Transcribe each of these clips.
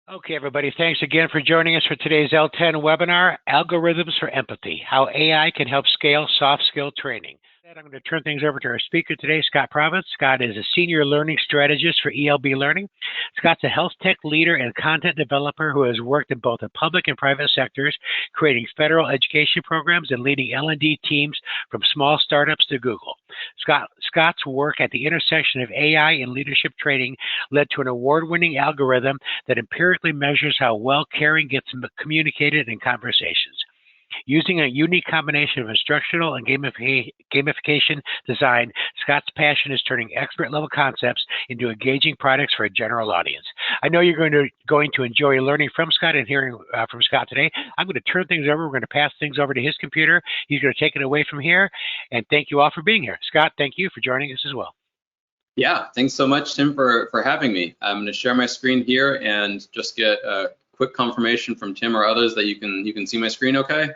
Okay, everybody, thanks again for joining us for today's L10 webinar, Algorithms for Empathy, How AI Can Help Scale Soft Skill Training. I'm going to turn things over to our speaker today, Scott Province. Scott is a senior learning strategist for ELB Learning. Scott's a health tech leader and content developer who has worked in both the public and private sectors, creating federal education programs and leading L&D teams from small startups to Google. Scott's work at the intersection of AI and leadership training led to an award-winning algorithm that empirically measures how well caring gets communicated in conversations. Using a unique combination of instructional and gamification design, Scott's passion is turning expert-level concepts into engaging products for a general audience. I know you're going to enjoy learning from Scott and hearing from Scott today. I'm going to turn things over. We're going to pass things over to his computer. He's going to take it away from here. And thank you all for being here. Scott, thank you for joining us as well. Yeah, thanks so much, Tim, for having me. I'm going to share my screen here and just get a quick confirmation from Tim or others that you can see my screen okay?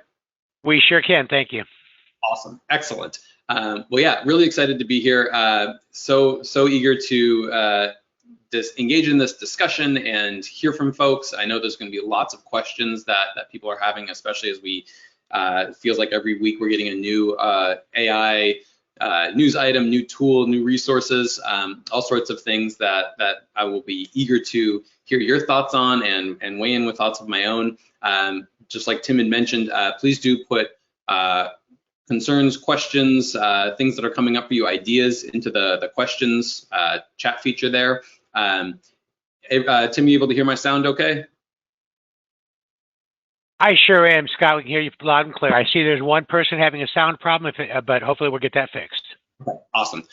We sure can, thank you. Awesome, excellent. Well, yeah, really excited to be here. So eager to just engage in this discussion and hear from folks. I know there's going to be lots of questions that people are having, especially as we, it feels like every week we're getting a new AI news item, new tool, new resources, all sorts of things that I will be eager to hear your thoughts on and weigh in with thoughts of my own. Just like Tim had mentioned, please do put concerns, questions, things that are coming up for you, ideas into the questions chat feature there. Tim, you able to hear my sound okay? I sure am, Scott. We can hear you loud and clear. I see there's one person having a sound problem, but hopefully we'll get that fixed. Awesome.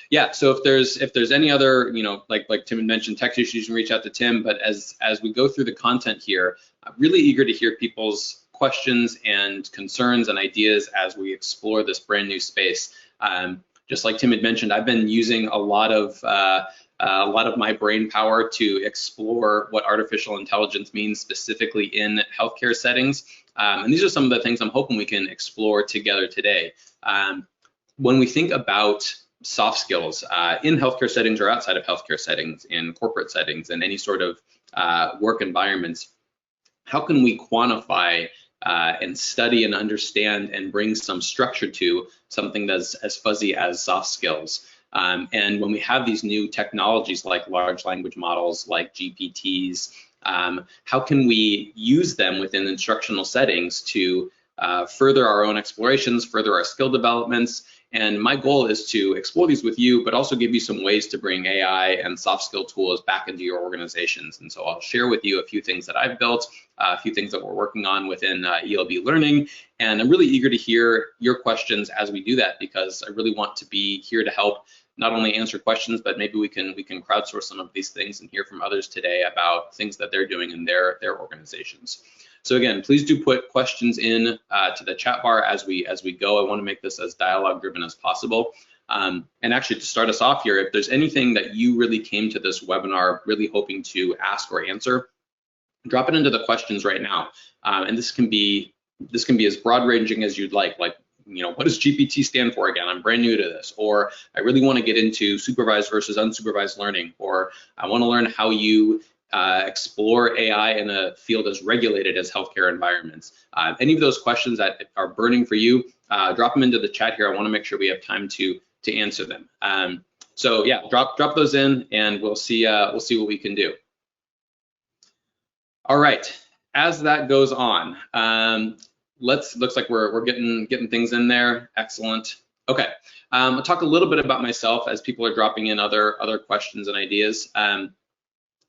Yeah. So if there's any other, like Tim had mentioned, tech issues, you can reach out to Tim. But as we go through the content here, I'm really eager to hear people's questions and concerns and ideas as we explore this brand new space. Just like Tim had mentioned, I've been using a lot of my brain power to explore what artificial intelligence means specifically in healthcare settings. And these are some of the things I'm hoping we can explore together today. When we think about soft skills in healthcare settings or outside of healthcare settings, in corporate settings, and any sort of work environments, how can we quantify and study and understand and bring some structure to something that's as fuzzy as soft skills? And when we have these new technologies like large language models, like GPTs, how can we use them within instructional settings to further our own explorations, further our skill developments? And my goal is to explore these with you, but also give you some ways to bring AI and soft skill tools back into your organizations. And so I'll share with you a few things that I've built, a few things that we're working on within ELB Learning. And I'm really eager to hear your questions as we do that, because I really want to be here to help not only answer questions, but maybe we can crowdsource some of these things and hear from others today about things that they're doing in their organizations. So again, please do put questions in to the chat bar as we go. I want to make this as dialogue driven as possible. And actually, to start us off here, if there's anything that you really came to this webinar really hoping to ask or answer, drop it into the questions right now. And this can be as broad ranging as you'd like what does GPT stand for again? I'm brand new to this. Or I really want to get into supervised versus unsupervised learning. Or I want to learn how you explore AI in a field as regulated as healthcare environments. Any of those questions that are burning for you, drop them into the chat here. I want to make sure we have time to answer them. So yeah, drop those in, and we'll see what we can do. All right, as that goes on, looks like we're getting things in there. Excellent. Okay, I'll talk a little bit about myself as people are dropping in other questions and ideas.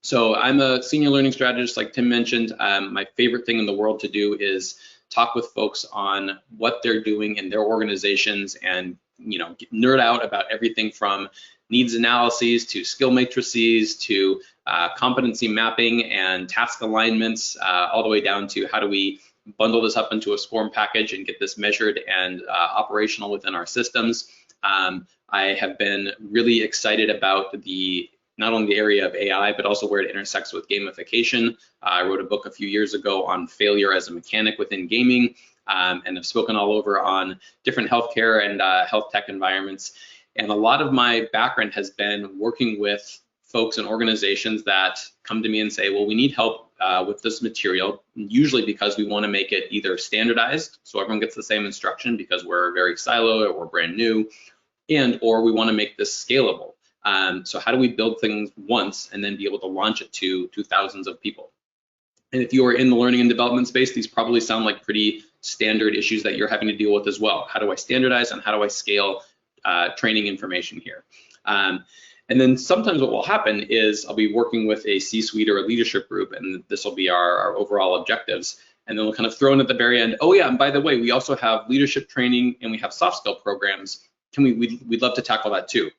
So I'm a senior learning strategist, like Tim mentioned. My favorite thing in the world to do is talk with folks on what they're doing in their organizations and nerd out about everything from needs analyses to skill matrices to competency mapping and task alignments, all the way down to how do we bundle this up into a SCORM package and get this measured and operational within our systems. I have been really excited about not only the area of AI, but also where it intersects with gamification. I wrote a book a few years ago on failure as a mechanic within gaming, and I've spoken all over on different healthcare and health tech environments. And a lot of my background has been working with folks and organizations that come to me and say, well, we need help with this material, usually because we want to make it either standardized, so everyone gets the same instruction because we're very siloed or we're brand new, or we want to make this scalable. So how do we build things once and then be able to launch it to thousands of people? And if you are in the learning and development space, these probably sound like pretty standard issues that you're having to deal with as well. How do I standardize and how do I scale training information here? And then sometimes what will happen is I'll be working with a C-suite or a leadership group, and this will be our overall objectives. And then we'll kind of throw in at the very end, oh yeah, and by the way, we also have leadership training and we have soft skill programs. We'd love to tackle that too.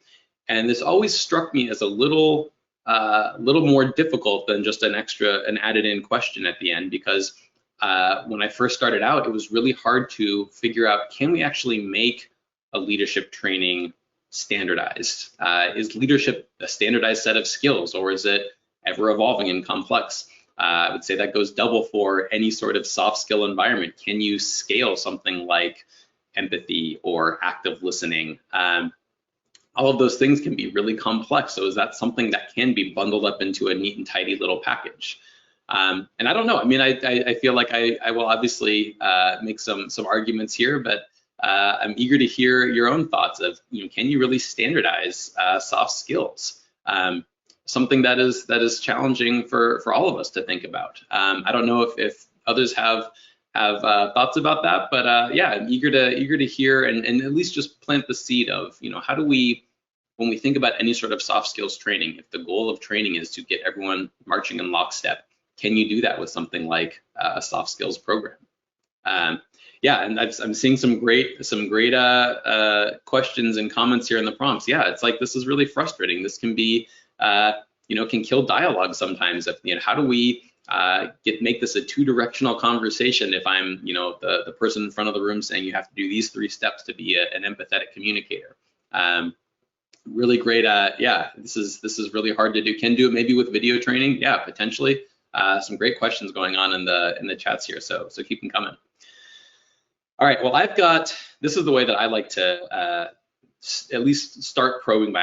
And this always struck me as a little more difficult than just an added in question at the end, because when I first started out, it was really hard to figure out, can we actually make a leadership training standardized? Is leadership a standardized set of skills, or is it ever evolving and complex? I would say that goes double for any sort of soft skill environment. Can you scale something like empathy or active listening? All of those things can be really complex. So is that something that can be bundled up into a neat and tidy little package? And I don't know. I mean, I feel like I will obviously make some arguments here, but I'm eager to hear your own thoughts of, can you really standardize soft skills? Something that is challenging for all of us to think about. I don't know if others have thoughts about that, but yeah, I'm eager to hear and at least just plant the seed of, how do we, when we think about any sort of soft skills training, if the goal of training is to get everyone marching in lockstep, can you do that with something like a soft skills program? Yeah, and I'm seeing some great questions and comments here in the prompts. Yeah, it's like, this is really frustrating. This can be, can kill dialogue sometimes. How do we make this a two-directional conversation if I'm, the person in front of the room saying you have to do these 3 steps to be an empathetic communicator? Really great. Yeah, this is really hard to do. Can do it maybe with video training. Yeah, potentially. Some great questions going on in the chats here. So keep them coming. All right. Well, this is the way that I like to at least start probing by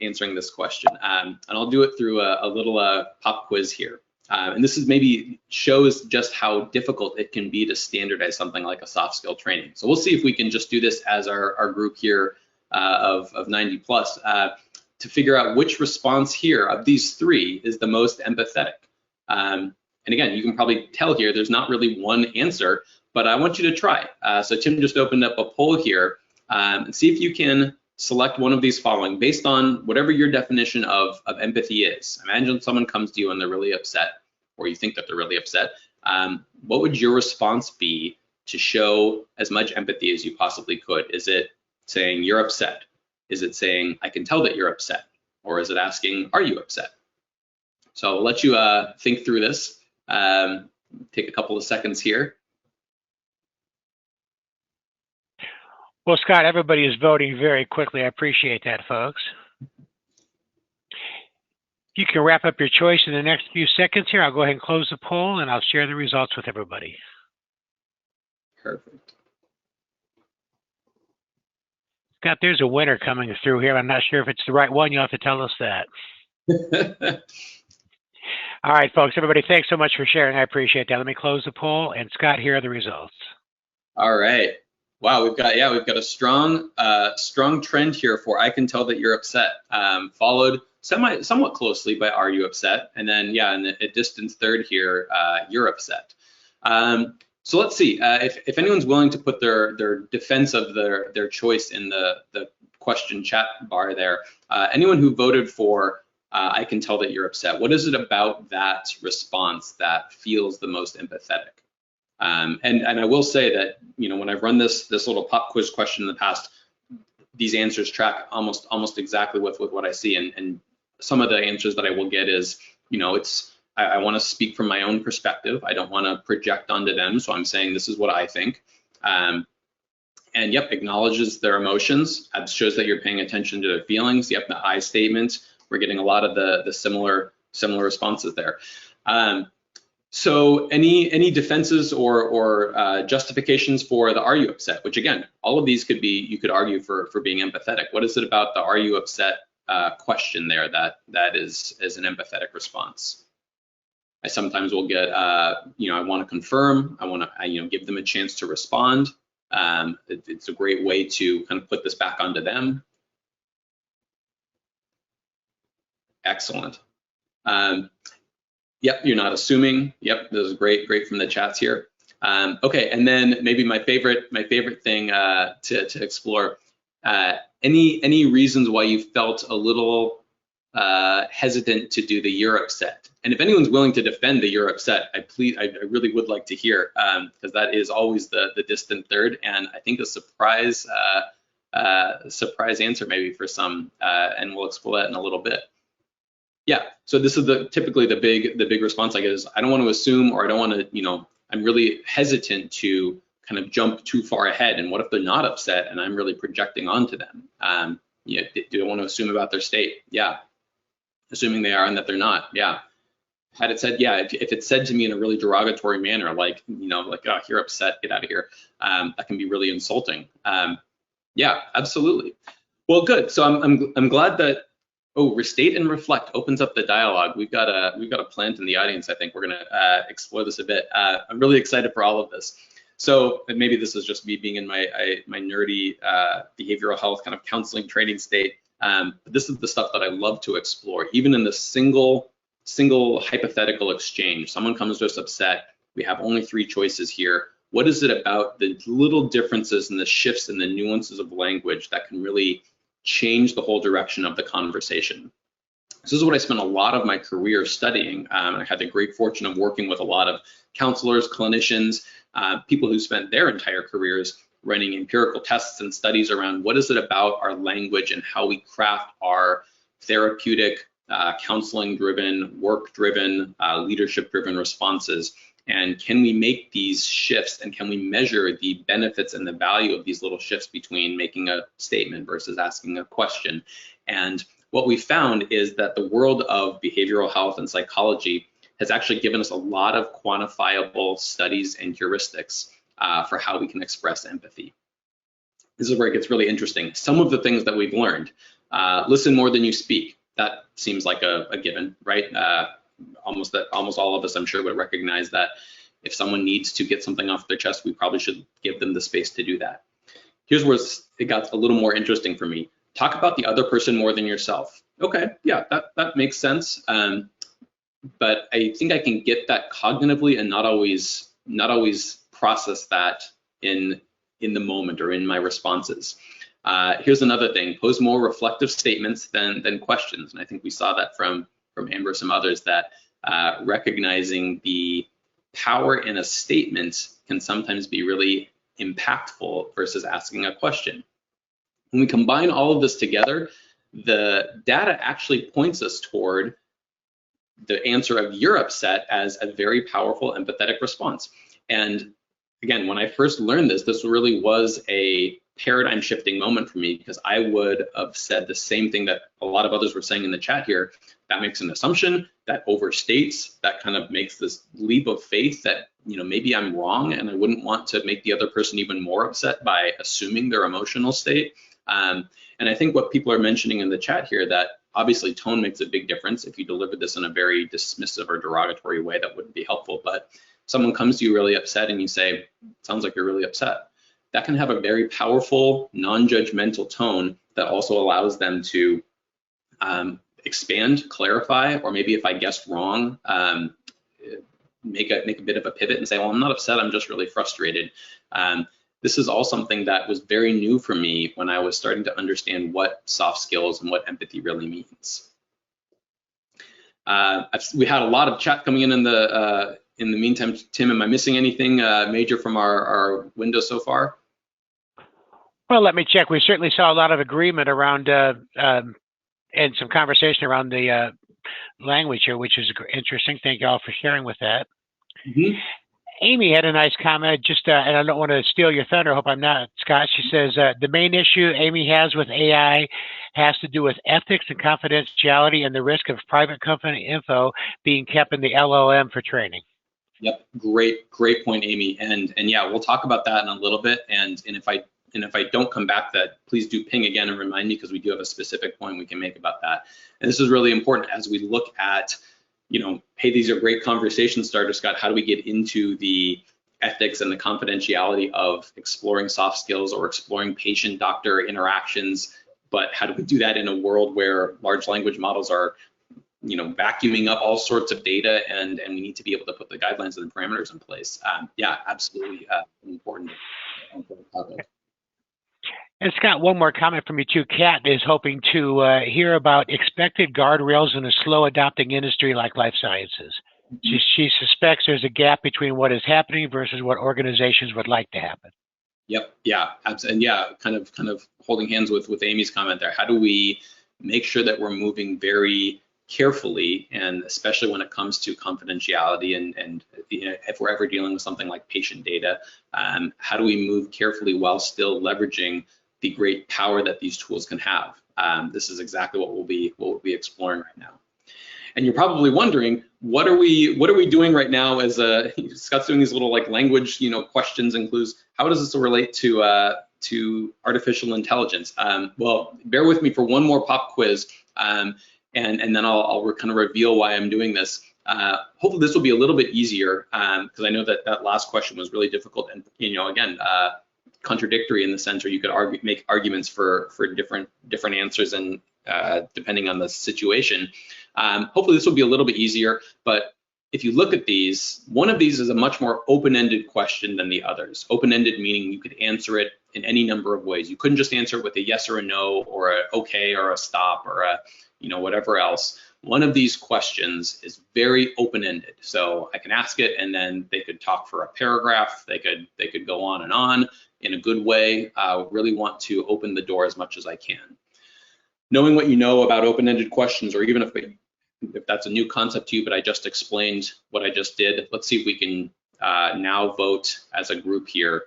answering this question. And I'll do it through a little pop quiz here. And this maybe shows just how difficult it can be to standardize something like a soft skill training. So we'll see if we can just do this as our group here of 90 plus to figure out which response here of these 3 is the most empathetic. And again, you can probably tell here there's not really one answer, but I want you to try. So Tim just opened up a poll here and see if you can select one of these following based on whatever your definition of empathy is. Imagine someone comes to you and they're really upset, or you think that they're really upset. What would your response be to show as much empathy as you possibly could? Is it saying you're upset? Is it saying I can tell that you're upset? Or is it asking, are you upset? So I'll let you think through this. Take a couple of seconds here. Well, Scott, everybody is voting very quickly. I appreciate that, folks. You can wrap up your choice in the next few seconds here. I'll go ahead and close the poll and I'll share the results with everybody. Perfect. Scott, there's a winner coming through here. I'm not sure if it's the right one. You'll have to tell us that. All right, folks, everybody, thanks so much for sharing. I appreciate that. Let me close the poll. And Scott, here are the results. All right. Wow, we've got a strong trend here for I can tell that you're upset, followed somewhat closely by are you upset, and then in a distant third here, you're upset. So let's see if anyone's willing to put their defense of their choice in the question chat bar there. Anyone who voted for I can tell that you're upset. What is it about that response that feels the most empathetic? And I will say that when I've run this little pop quiz question in the past, these answers track almost exactly with what I see. And some of the answers that I will get is I want to speak from my own perspective. I don't want to project onto them. So I'm saying this is what I think. And yep, acknowledges their emotions. It shows that you're paying attention to their feelings. Yep, the I statement. We're getting a lot of the similar responses there. So any defenses or justifications for the are you upset, which again, all of these you could argue for being empathetic. What is it about the are you upset question there that is an empathetic response. I sometimes will get, I want to confirm, I want to, give them a chance to respond. It's a great way to kind of put this back onto them. Excellent. Yep, you're not assuming. Yep, this is great from the chats here. Okay, and then maybe my favorite thing to explore. Any reasons why you felt a little hesitant to do the "you're upset"? And if anyone's willing to defend the "you're upset," I really would like to hear, because that is always the distant third, and I think a surprise answer maybe for some, and we'll explore that in a little bit. Yeah, so this is typically the big response I get is I don't want to assume, or I don't want to, I'm really hesitant to kind of jump too far ahead. And what if they're not upset and I'm really projecting onto them? Do I want to assume about their state? Yeah. Assuming they are and that they're not. Yeah. Had it said, yeah, if it's said to me in a really derogatory manner, like, oh, you're upset, get out of here. That can be really insulting. Yeah, absolutely. Well, good. So I'm glad that, restate and reflect opens up the dialogue. We've got a plant in the audience. I think we're gonna explore this a bit. I'm really excited for all of this. So maybe this is just me being in my nerdy behavioral health kind of counseling training state. But this is the stuff that I love to explore, even in the single hypothetical exchange. Someone comes to us upset. We have only 3 choices here. What is it about the little differences and the shifts and the nuances of language that can really change the whole direction of the conversation? This is what I spent a lot of my career studying. I had the great fortune of working with a lot of counselors, clinicians, people who spent their entire careers running empirical tests and studies around what is it about our language and how we craft our therapeutic, counseling-driven, work-driven, leadership-driven responses. And can we make these shifts, and can we measure the benefits and the value of these little shifts between making a statement versus asking a question? And what we found is that the world of behavioral health and psychology has actually given us a lot of quantifiable studies and heuristics for how we can express empathy. This is where it gets really interesting. Some of the things that we've learned: listen more than you speak. That seems like a given, right? Almost all of us, I'm sure, would recognize that if someone needs to get something off their chest, we probably should give them the space to do that. Here's where it got a little more interesting for me. Talk about the other person more than yourself. Okay, yeah, that makes sense. But I think I can get that cognitively and not always process that in the moment or in my responses. Here's another thing: pose more reflective statements than questions. And I think we saw that from Amber and some others, that recognizing the power in a statement can sometimes be really impactful versus asking a question. When we combine all of this together, the data actually points us toward the answer of "you're upset" as a very powerful empathetic response. And again, when I first learned this really was a paradigm shifting moment for me, because I would have said the same thing that a lot of others were saying in the chat here. That makes an assumption, that overstates, that kind of makes this leap of faith that, maybe I'm wrong, and I wouldn't want to make the other person even more upset by assuming their emotional state. And I think what people are mentioning in the chat here, that obviously tone makes a big difference. If you deliver this in a very dismissive or derogatory way, that wouldn't be helpful. But someone comes to you really upset and you say, "Sounds like you're really upset." That can have a very powerful, non-judgmental tone that also allows them to expand, clarify, or maybe if I guessed wrong, make a bit of a pivot and say, "Well, I'm not upset, I'm just really frustrated." This is all something that was very new for me when I was starting to understand what soft skills and what empathy really means. We had a lot of chat coming in the meantime. Tim, am I missing anything major from our window so far? Well, let me check. We certainly saw a lot of agreement around and some conversation around the language here, which is interesting. Thank you all for sharing with that. Mm-hmm. Amy had a nice comment, and I don't want to steal your thunder. I hope I'm not, Scott. She says, the main issue Amy has with AI has to do with ethics and confidentiality and the risk of private company info being kept in the LLM for training. Yep, great point, Amy. And yeah, we'll talk about that in a little bit. And if I if I don't come back that, please do ping again and remind me, because we do have a specific point we can make about that. And this is really important as we look at, hey, these are great conversation starters, Scott. How do we get into the ethics and the confidentiality of exploring soft skills or exploring patient-doctor interactions? But how do we do that in a world where large language models are, vacuuming up all sorts of data, and we need to be able to put the guidelines and the parameters in place? Yeah, absolutely important topic. And Scott, one more comment from you too. Kat is hoping to hear about expected guardrails in a slow adopting industry like life sciences. She suspects there's a gap between what is happening versus what organizations would like to happen. Yep. Yeah. And yeah, kind of holding hands with Amy's comment there. How do we make sure that we're moving very carefully, and especially when it comes to confidentiality and if we're ever dealing with something like patient data, how do we move carefully while still leveraging the great power that these tools can have? This is exactly what we'll be exploring right now. And you're probably wondering, what are we doing right now? As Scott's doing these little language questions and clues. How does this relate to artificial intelligence? Well, bear with me for one more pop quiz, and then I'll kind of reveal why I'm doing this. Hopefully this will be a little bit easier, because I know that last question was really difficult, and again, contradictory in the sense where you could make arguments for different answers, and depending on the situation. Hopefully this will be a little bit easier, but if you look at these, one of these is a much more open-ended question than the others. Open-ended meaning you could answer it in any number of ways. You couldn't just answer it with a yes or a no, or a okay or a stop, or a whatever else. One of these questions is very open-ended. So I can ask it, and then they could talk for a paragraph. They could go on and on in a good way. I really want to open the door as much as I can. Knowing what you know about open-ended questions, or even if that's a new concept to you, but I just explained what I just did, let's see if we can now vote as a group here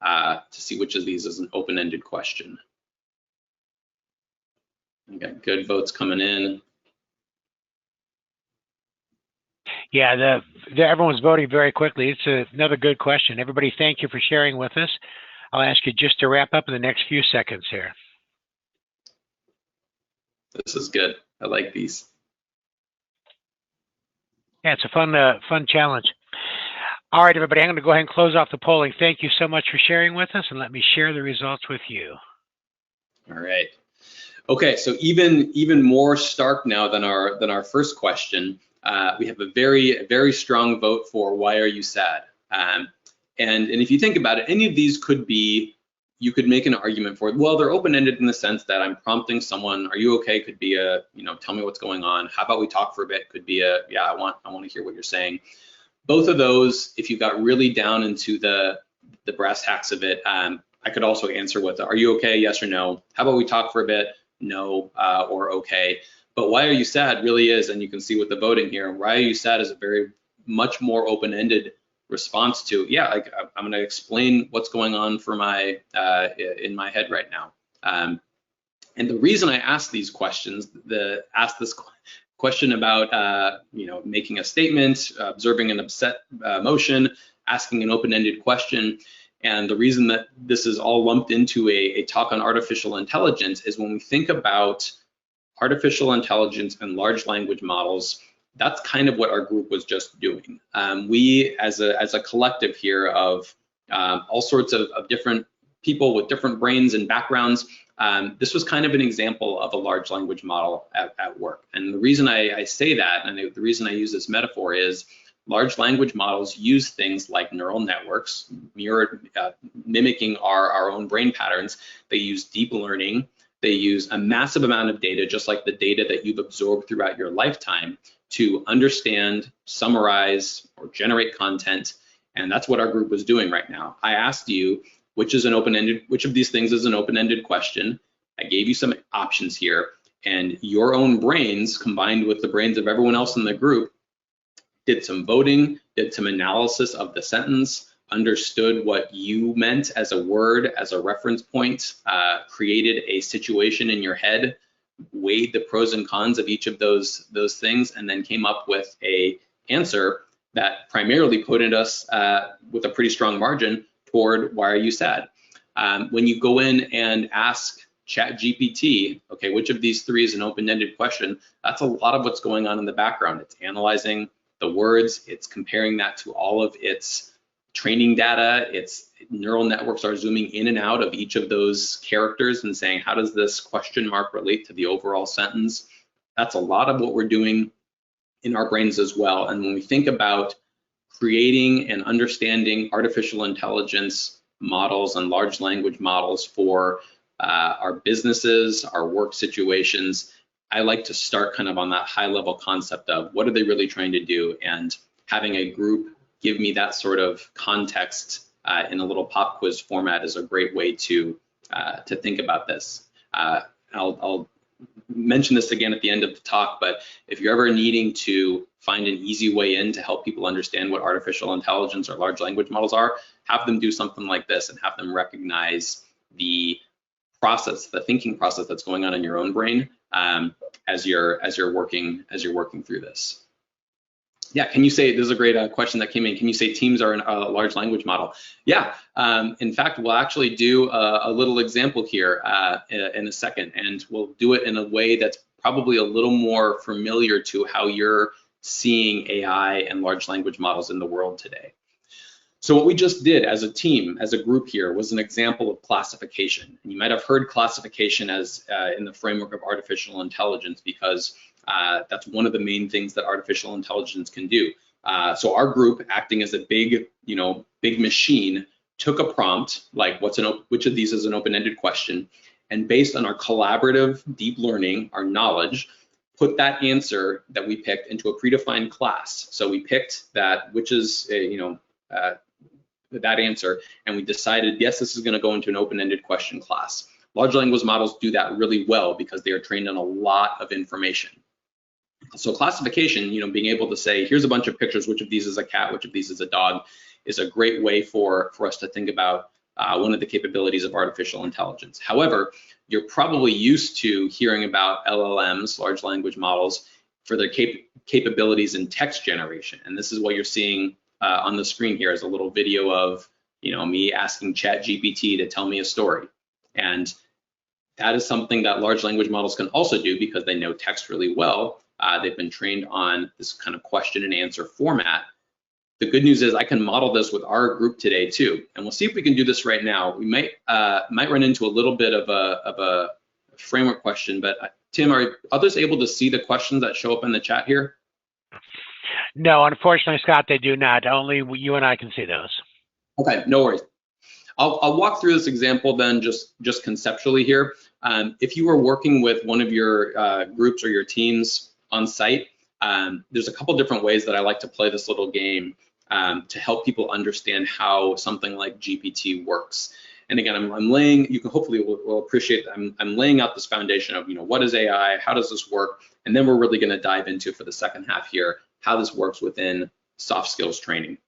to see which of these is an open-ended question. We got good votes coming in. Yeah, everyone's voting very quickly. It's another good question. Everybody, thank you for sharing with us. I'll ask you just to wrap up in the next few seconds here. This is good. I like these. Yeah, it's a fun challenge. All right, everybody, I'm going to go ahead and close off the polling. Thank you so much for sharing with us, and let me share the results with you. All right. Okay, so even more stark now than our first question. We have a very strong vote for why are you sad? And if you think about it, any of these could be, you could make an argument for it. Well, they're open-ended in the sense that I'm prompting someone. Are you okay? Could be a, tell me what's going on. How about we talk for a bit? Could be a, yeah, I want to hear what you're saying. Both of those, if you got really down into the brass tacks of it, I could also answer with, are you okay? Yes or no. How about we talk for a bit? No, or okay. But why are you sad really is, and you can see with the voting here, why are you sad is a very much more open-ended response to, yeah, I'm going to explain what's going on for my in my head right now. And the reason I ask these questions, this question about making a statement, observing an upset emotion, asking an open-ended question, and the reason that this is all lumped into a talk on artificial intelligence is when we think about artificial intelligence and large language models, that's kind of what our group was just doing. We, as a collective here of all sorts of different people with different brains and backgrounds, this was kind of an example of a large language model at work. And the reason I say that, and the reason I use this metaphor is, large language models use things like neural networks, mimicking our own brain patterns. They use deep learning. They use a massive amount of data, just like the data that you've absorbed throughout your lifetime, to understand, summarize, or generate content. And that's what our group was doing right now. I asked you, which of these things is an open-ended question? I gave you some options here, and your own brains, combined with the brains of everyone else in the group, did some voting, did some analysis of the sentence, understood what you meant as a word, as a reference point, created a situation in your head, weighed the pros and cons of each of those things, and then came up with a answer that primarily put us with a pretty strong margin toward why are you sad. When you go in and ask ChatGPT, okay, which of these three is an open-ended question, that's a lot of what's going on in the background. It's analyzing the words, it's comparing that to all of its training data, its neural networks are zooming in and out of each of those characters and saying, how does this question mark relate to the overall sentence? That's a lot of what we're doing in our brains as well. And when we think about creating and understanding artificial intelligence models and large language models for our businesses, our work situations, I like to start kind of on that high level concept of what are they really trying to do, and having a group give me that sort of context in a little pop quiz format is a great way to think about this. I'll mention this again at the end of the talk, but if you're ever needing to find an easy way in to help people understand what artificial intelligence or large language models are, have them do something like this and have them recognize the process, the thinking process that's going on in your own brain as you're working through this. Yeah, can you say, this is a great question that came in, can you say teams are a large language model? Yeah, in fact, we'll actually do a little example here in a second, and we'll do it in a way that's probably a little more familiar to how you're seeing AI and large language models in the world today. So what we just did as a team, as a group here, was an example of classification. And you might have heard classification as in the framework of artificial intelligence, because that's one of the main things that artificial intelligence can do. So our group, acting as a big machine, took a prompt like which of these is an open-ended question, and based on our collaborative deep learning, our knowledge, put that answer that we picked into a predefined class. So we picked that, which is that answer, and we decided, yes, this is going to go into an open-ended question class. Large language models do that really well because they are trained on a lot of information. So classification, being able to say, here's a bunch of pictures, which of these is a cat, which of these is a dog, is a great way for us to think about one of the capabilities of artificial intelligence. However, you're probably used to hearing about LLMs, large language models, for their capabilities in text generation. And this is what you're seeing on the screen here, is a little video of me asking ChatGPT to tell me a story. And that is something that large language models can also do because they know text really well. They've been trained on this kind of question and answer format. The good news is I can model this with our group today too, and we'll see if we can do this right now. We might run into a little bit of a framework question, but Tim, are others able to see the questions that show up in the chat here? No, unfortunately, Scott, they do not. Only you and I can see those. Okay, no worries. I'll walk through this example then just conceptually here. If you were working with one of your groups or your teams on site, there's a couple different ways that I like to play this little game to help people understand how something like GPT works. And again, I'm laying, you can hopefully will appreciate that I'm laying out this foundation of, what is AI, how does this work? And then we're really gonna dive into, for the second half here, how this works within soft skills training.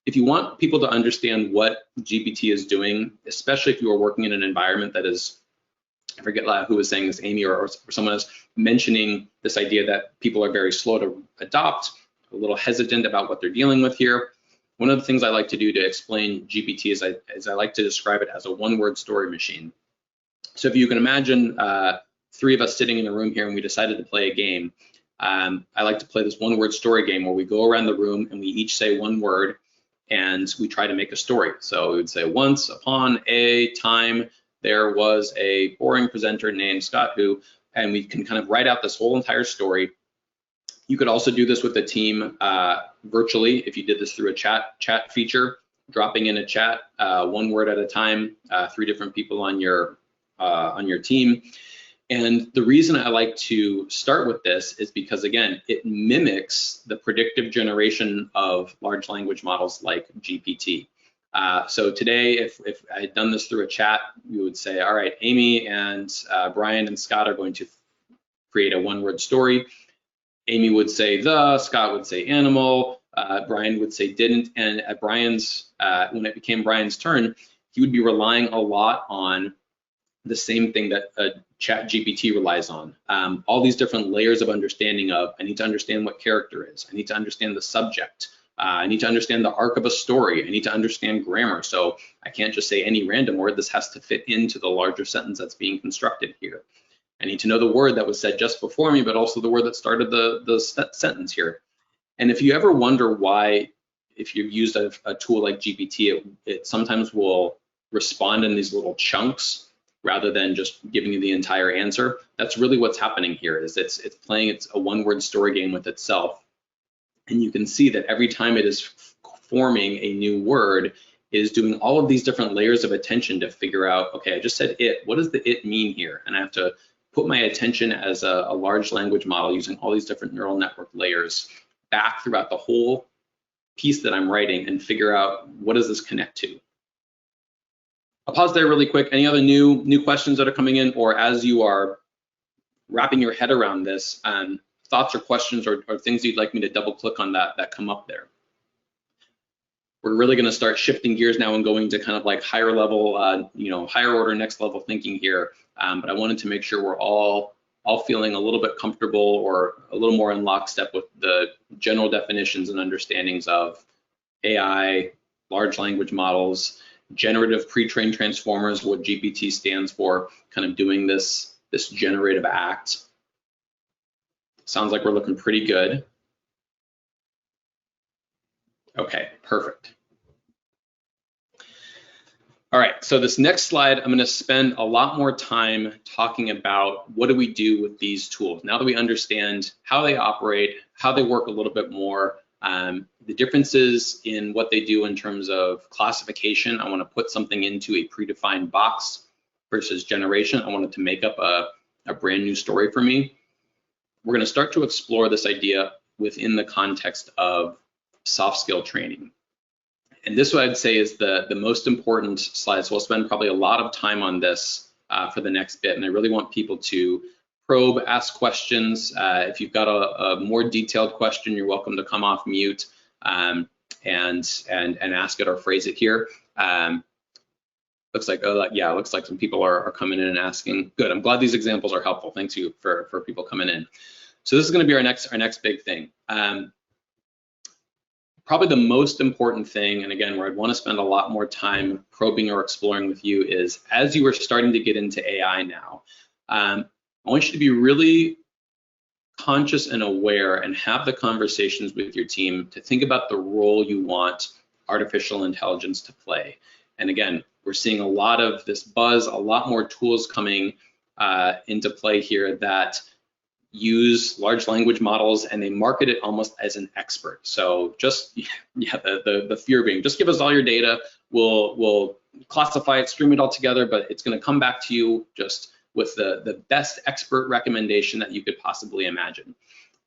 If you want people to understand what GPT is doing, especially if you are working in an environment that is, I forget who was saying this, Amy or someone else, mentioning this idea that people are very slow to adopt, a little hesitant about what they're dealing with here. One of the things I like to do to explain GPT is I like to describe it as a one-word story machine. So if you can imagine three of us sitting in a room here and we decided to play a game, I like to play this one-word story game where we go around the room and we each say one word and we try to make a story. So we would say, once upon a time, there was a boring presenter named Scott who, and we can kind of write out this whole entire story. You could also do this with the team virtually if you did this through a chat feature, dropping in a chat one word at a time, three different people on your team. And the reason I like to start with this is because, again, it mimics the predictive generation of large language models like GPT. So today, if I had done this through a chat, we would say, all right, Amy and Brian and Scott are going to create a one-word story. Amy would say the, Scott would say animal, Brian would say didn't, and at Brian's, when it became Brian's turn, he would be relying a lot on the same thing that ChatGPT relies on. All these different layers of understanding of, I need to understand what character is, I need to understand the subject, I need to understand the arc of a story. I need to understand grammar. So I can't just say any random word. This has to fit into the larger sentence that's being constructed here. I need to know the word that was said just before me, but also the word that started the sentence here. And if you ever wonder why, if you've used a tool like GPT, it sometimes will respond in these little chunks rather than just giving you the entire answer. That's really what's happening here. Is it's playing a one-word story game with itself. And you can see that every time it is forming a new word, it is doing all of these different layers of attention to figure out, okay, I just said it, what does the it mean here? And I have to put my attention as a large language model using all these different neural network layers back throughout the whole piece that I'm writing and figure out what does this connect to. I'll pause there really quick. Any other new questions that are coming in, or as you are wrapping your head around this, thoughts or questions or things you'd like me to double click on that come up there? We're really going to start shifting gears now and going to kind of like higher level, higher order, next level thinking here. But I wanted to make sure we're all feeling a little bit comfortable or a little more in lockstep with the general definitions and understandings of AI, large language models, generative pre-trained transformers, what GPT stands for, kind of doing this generative act. Sounds like we're looking pretty good. Okay, perfect. All right, so this next slide, I'm going to spend a lot more time talking about what do we do with these tools. Now that we understand how they operate, how they work a little bit more, the differences in what they do in terms of classification. I want to put something into a predefined box versus generation. I want it to make up a brand new story for me. We're going to start to explore this idea within the context of soft skill training. And this, what I'd say, is the most important slide. So we'll spend probably a lot of time on this for the next bit. And I really want people to probe, ask questions. If you've got a more detailed question, you're welcome to come off mute and ask it or phrase it here. Looks like, yeah, looks like some people are coming in and asking. Good, I'm glad these examples are helpful. Thanks you for people coming in. So this is going to be our next big thing. Probably the most important thing, and again, where I'd want to spend a lot more time probing or exploring with you, is as you are starting to get into AI now, I want you to be really conscious and aware and have the conversations with your team to think about the role you want artificial intelligence to play. And again, we're seeing a lot of this buzz, a lot more tools coming into play here that use large language models, and they market it almost as an expert. So just, yeah, the fear being, just give us all your data, we'll classify it, stream it all together, but it's going to come back to you just with the best expert recommendation that you could possibly imagine.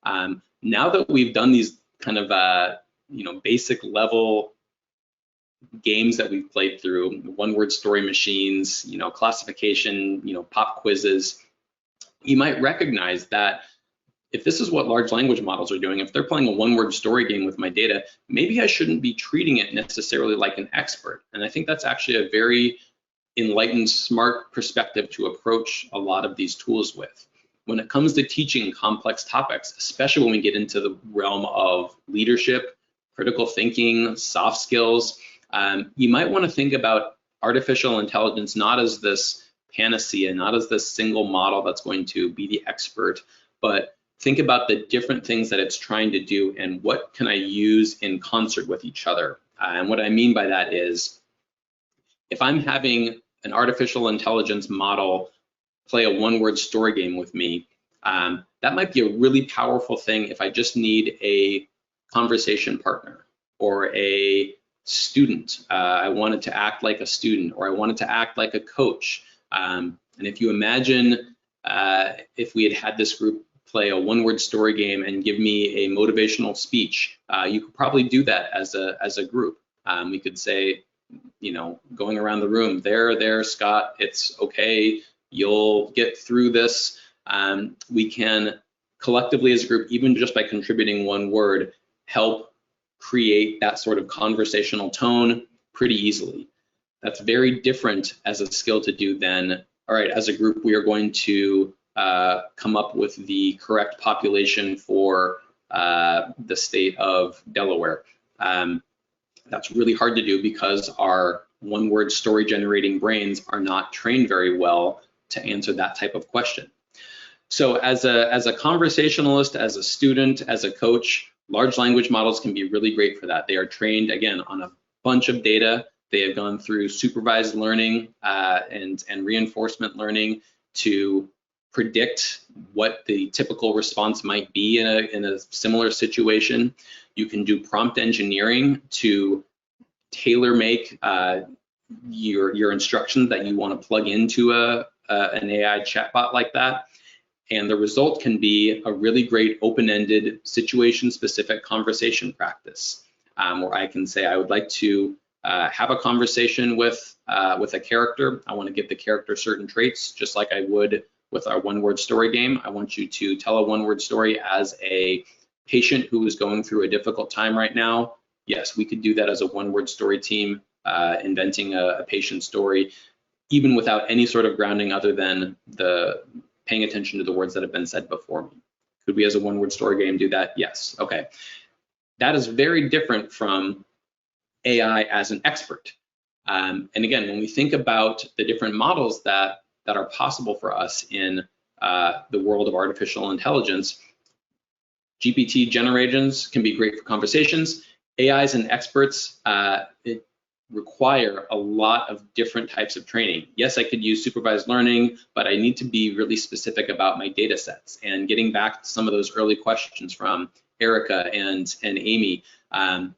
Now that we've done these kind of basic level games that we've played through, one-word story machines, classification, pop quizzes, you might recognize that if this is what large language models are doing, if they're playing a one-word story game with my data, maybe I shouldn't be treating it necessarily like an expert. And I think that's actually a very enlightened, smart perspective to approach a lot of these tools with. When it comes to teaching complex topics, especially when we get into the realm of leadership, critical thinking, soft skills, you might want to think about artificial intelligence not as this panacea, not as this single model that's going to be the expert, but think about the different things that it's trying to do and what can I use in concert with each other. And what I mean by that is, if I'm having an artificial intelligence model play a one-word story game with me, that might be a really powerful thing if I just need a conversation partner or a student. I wanted to act like a student, or I wanted to act like a coach. And if you imagine if we had this group play a one-word story game and give me a motivational speech, you could probably do that as a group. We could say, going around the room, there, Scott, it's okay, you'll get through this. We can collectively as a group, even just by contributing one word, help create that sort of conversational tone pretty easily. That's very different as a skill to do than, all right, as a group, we are going to come up with the correct population for the state of Delaware. That's really hard to do because our one-word story generating brains are not trained very well to answer that type of question. So as a conversationalist, as a student, as a coach, large language models can be really great for that. They are trained, again, on a bunch of data. They have gone through supervised learning and reinforcement learning to predict what the typical response might be in a similar situation. You can do prompt engineering to tailor make your instructions that you want to plug into an AI chatbot like that. And the result can be a really great open-ended, situation-specific conversation practice, where I can say, I would like to have a conversation with a character. I want to give the character certain traits, just like I would with our one-word story game. I want you to tell a one-word story as a patient who is going through a difficult time right now. Yes, we could do that as a one-word story team, inventing a patient story, even without any sort of grounding other than the paying attention to the words that have been said before me. Could we as a one-word story game do that? Yes, okay. That is very different from AI as an expert. And again, when we think about the different models that are possible for us in the world of artificial intelligence, GPT generations can be great for conversations. AIs and experts require a lot of different types of training. Yes, I could use supervised learning, but I need to be really specific about my data sets. And getting back to some of those early questions from Erica and Amy,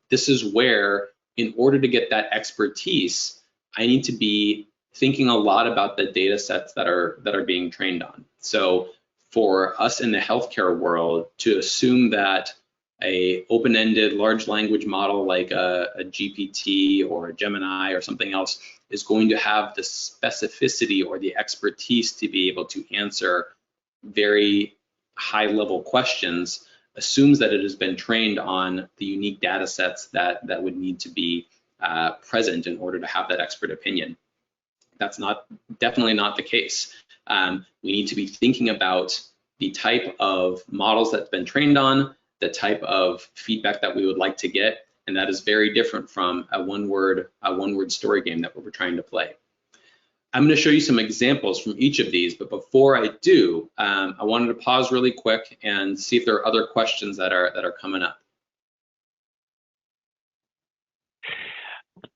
this is where, in order to get that expertise, I need to be thinking a lot about the data sets that are being trained on. So for us in the healthcare world, to assume that a open-ended large language model like a GPT or a Gemini or something else is going to have the specificity or the expertise to be able to answer very high-level questions assumes that it has been trained on the unique data sets that would need to be present in order to have that expert opinion. That's definitely not the case. We need to be thinking about the type of models that's been trained on, the type of feedback that we would like to get, and that is very different from a one-word story game that we're trying to play. I'm going to show you some examples from each of these, but before I do, I wanted to pause really quick and see if there are other questions that are coming up.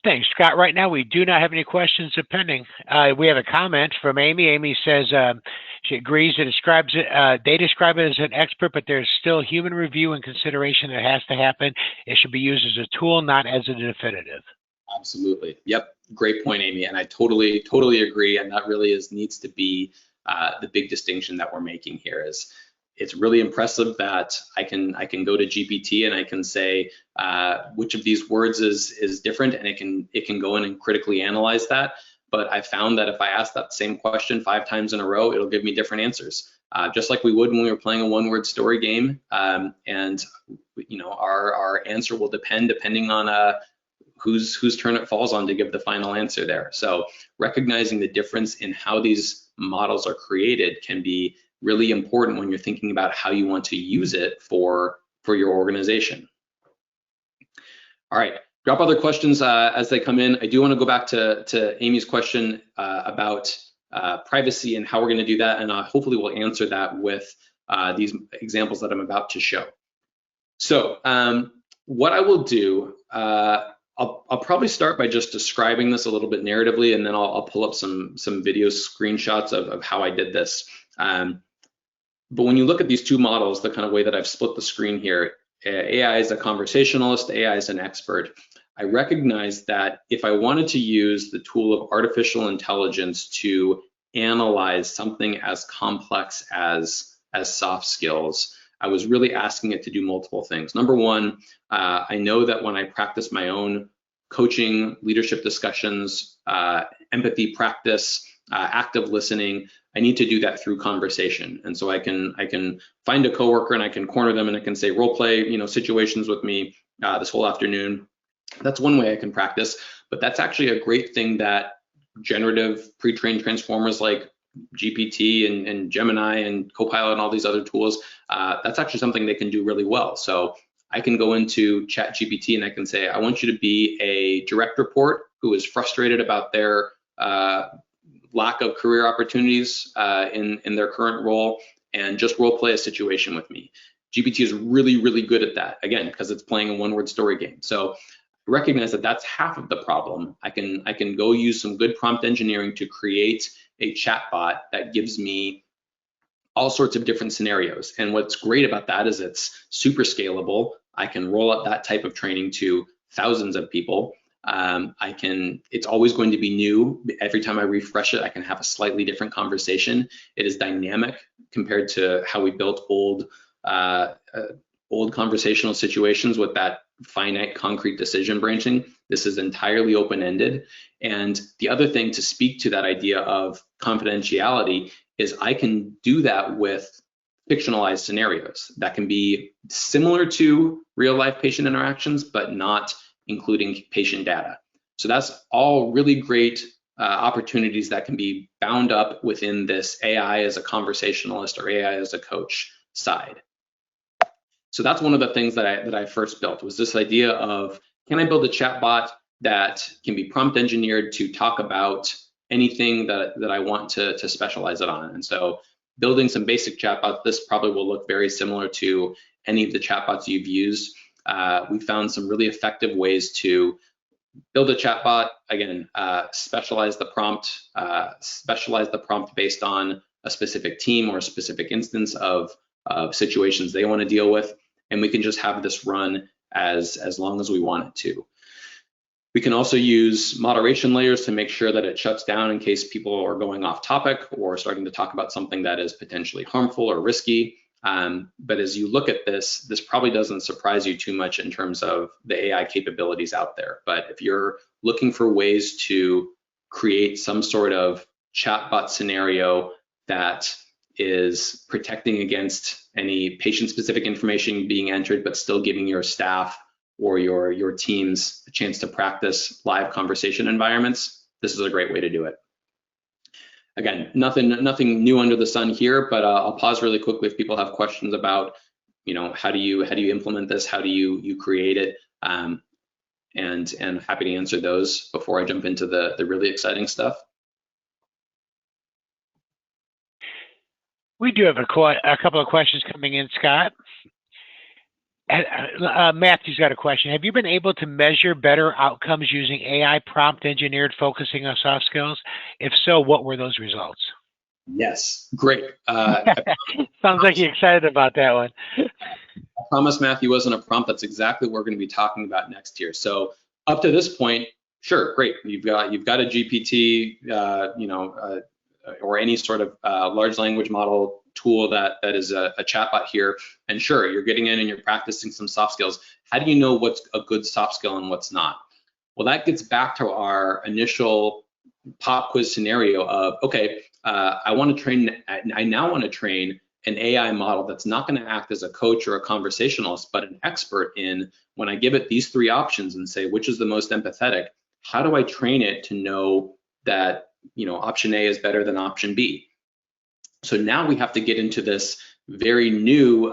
Thanks, Scott. Right now, we do not have any questions pending. We have a comment from Amy. Amy says she agrees it describes it. They describe it as an expert, but there's still human review and consideration that has to happen. It should be used as a tool, not as a definitive. Absolutely. Yep. Great point, Amy. And I totally agree. And that really needs to be the big distinction that we're making here. Is it's really impressive that I can go to GPT and I can say which of these words is different, and it can go in and critically analyze that. But I found that if I ask that same question 5 times in a row, it'll give me different answers, just like we would when we were playing a one-word story game. And you know, our answer will depending on whose turn it falls on to give the final answer there. So recognizing the difference in how these models are created can be really important when you're thinking about how you want to use it for your organization. All right, drop other questions as they come in. I do want to go back to Amy's question about privacy and how we're going to do that, and hopefully we'll answer that with these examples that I'm about to show. So what I will do, I'll probably start by just describing this a little bit narratively, and then I'll pull up some video screenshots of how I did this. But when you look at these two models, the kind of way that I've split the screen here, AI is a conversationalist, AI is an expert. I recognize that if I wanted to use the tool of artificial intelligence to analyze something as complex as soft skills, I was really asking it to do multiple things. Number one, I know that when I practice my own coaching, leadership discussions, empathy practice, active listening, I need to do that through conversation. And so I can find a coworker and I can corner them and I can say role play, situations with me this whole afternoon. That's one way I can practice, but that's actually a great thing that generative pre-trained transformers like GPT and Gemini and Copilot and all these other tools, that's actually something they can do really well. So I can go into ChatGPT and I can say, I want you to be a direct report who is frustrated about their lack of career opportunities in their current role, and just role play a situation with me. GPT is really, really good at that, again, because it's playing a one-word story game. So recognize that that's half of the problem. I can go use some good prompt engineering to create a chatbot that gives me all sorts of different scenarios. And what's great about that is it's super scalable. I can roll out that type of training to thousands of people. It's always going to be new. Every time I refresh it, I can have a slightly different conversation. It is dynamic compared to how we built old conversational situations with that finite concrete decision branching. This is entirely open-ended. And the other thing to speak to that idea of confidentiality is I can do that with fictionalized scenarios that can be similar to real-life patient interactions, but not including patient data. So that's all really great opportunities that can be bound up within this AI as a conversationalist or AI as a coach side. So that's one of the things that I first built, was this idea of, can I build a chatbot that can be prompt engineered to talk about anything that I want to specialize it on? And so building some basic chatbots, this probably will look very similar to any of the chatbots you've used. We found some really effective ways to build a chatbot, again, specialize the prompt based on a specific team or a specific instance of situations they want to deal with, and we can just have this run as long as we want it to. We can also use moderation layers to make sure that it shuts down in case people are going off topic or starting to talk about something that is potentially harmful or risky. But as you look at this probably doesn't surprise you too much in terms of the AI capabilities out there. But if you're looking for ways to create some sort of chatbot scenario that is protecting against any patient-specific information being entered, but still giving your staff or your teams a chance to practice live conversation environments, this is a great way to do it. Again, nothing new under the sun here, but I'll pause really quickly if people have questions about, how do you implement this? How do you create it? And happy to answer those before I jump into the really exciting stuff. We do have a couple of questions coming in, Scott. Matthew's got a question. Have you been able to measure better outcomes using AI prompt engineered focusing on soft skills? If so, what were those results? Yes, great. Sounds like you're excited about that one. I promise Matthew wasn't a prompt. That's exactly what we're going to be talking about next year. So up to this point, sure, great. You've got a GPT, or any sort of large language model tool that is a chatbot here, and sure, you're getting in and you're practicing some soft skills. How do you know what's a good soft skill and what's not? Well, that gets back to our initial pop quiz scenario of, okay, I now want to train an AI model that's not going to act as a coach or a conversationalist, but an expert in, when I give it these three options and say which is the most empathetic, how do I train it to know that option A is better than option B? So now we have to get into this very new,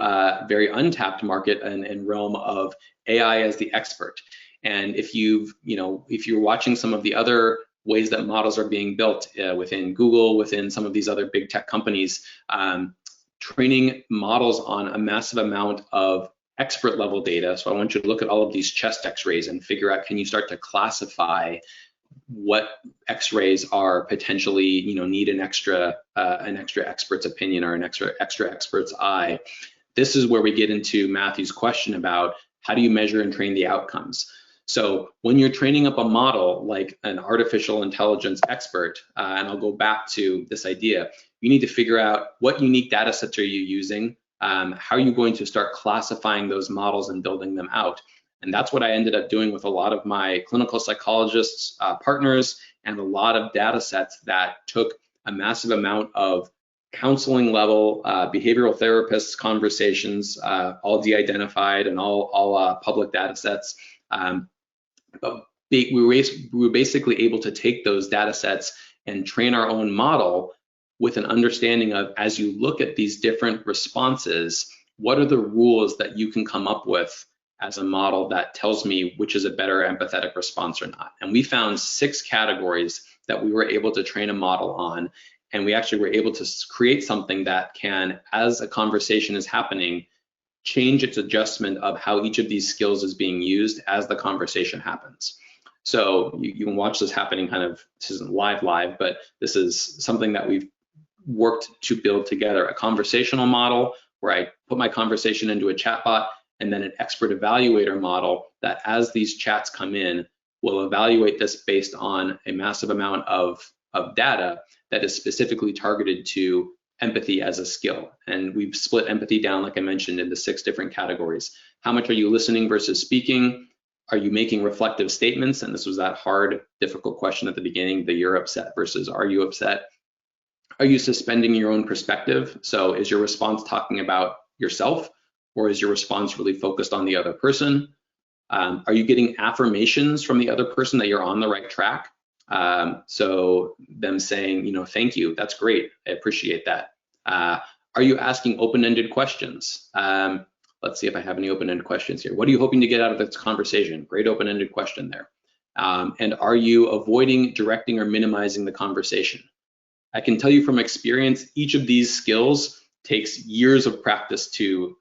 very untapped market and realm of AI as the expert. And if you're watching some of the other ways that models are being built within Google, within some of these other big tech companies, training models on a massive amount of expert level data. So I want you to look at all of these chest x-rays and figure out, can you start to classify what x-rays are potentially, need an extra expert's opinion or an extra expert's eye. This is where we get into Matthew's question about how do you measure and train the outcomes. So when you're training up a model like an artificial intelligence expert, and I'll go back to this idea, you need to figure out what unique data sets are you using, how are you going to start classifying those models and building them out. And that's what I ended up doing with a lot of my clinical psychologists partners, and a lot of data sets that took a massive amount of counseling level, behavioral therapists conversations, all de-identified and all public data sets. But we were basically able to take those data sets and train our own model with an understanding of, as you look at these different responses, what are the rules that you can come up with as a model that tells me which is a better empathetic response or not. And we found 6 categories that we were able to train a model on. And we actually were able to create something that can, as a conversation is happening, change its adjustment of how each of these skills is being used as the conversation happens. So you can watch this happening this isn't live, but this is something that we've worked to build together, a conversational model where I put my conversation into a chatbot, and then an expert evaluator model that as these chats come in, will evaluate this based on a massive amount of data that is specifically targeted to empathy as a skill. And we've split empathy down, like I mentioned, into 6 different categories. How much are you listening versus speaking? Are you making reflective statements? And this was that hard, difficult question at the beginning, the you're upset versus are you upset? Are you suspending your own perspective? So is your response talking about yourself, or is your response really focused on the other person? Are you getting affirmations from the other person that you're on the right track? So them saying, thank you, that's great, I appreciate that. Are you asking open-ended questions? Let's see if I have any open-ended questions here. What are you hoping to get out of this conversation? Great open-ended question there. And are you avoiding, directing, or minimizing the conversation? I can tell you from experience, each of these skills takes years of practice to